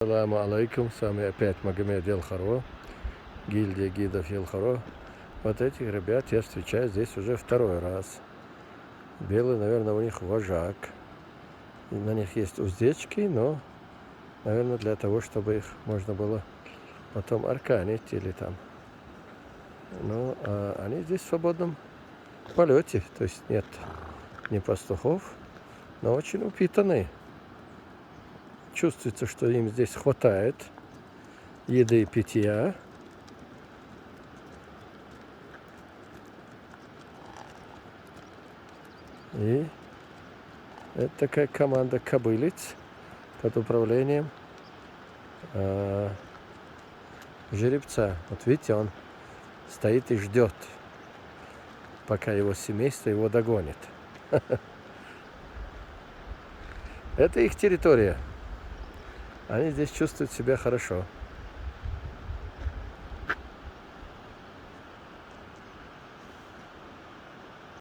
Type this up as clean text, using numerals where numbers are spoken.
Саламу алейкум, с вами опять Магомед Елхаро, гильдия гидов Елхаро. Вот этих ребят я встречаю здесь уже второй раз. Белый, наверное, у них вожак. И на них есть уздечки, но, наверное, для того, чтобы их можно было потом арканить или там. Ну, а они здесь в свободном полете, то есть нет ни пастухов, но очень упитанные. Чувствуется, что им здесь хватает еды и питья. И это такая команда кобылиц под управлением жеребца. Вот видите, он стоит и ждет, пока его семейство его догонит. Это их территория. Они здесь чувствуют себя хорошо.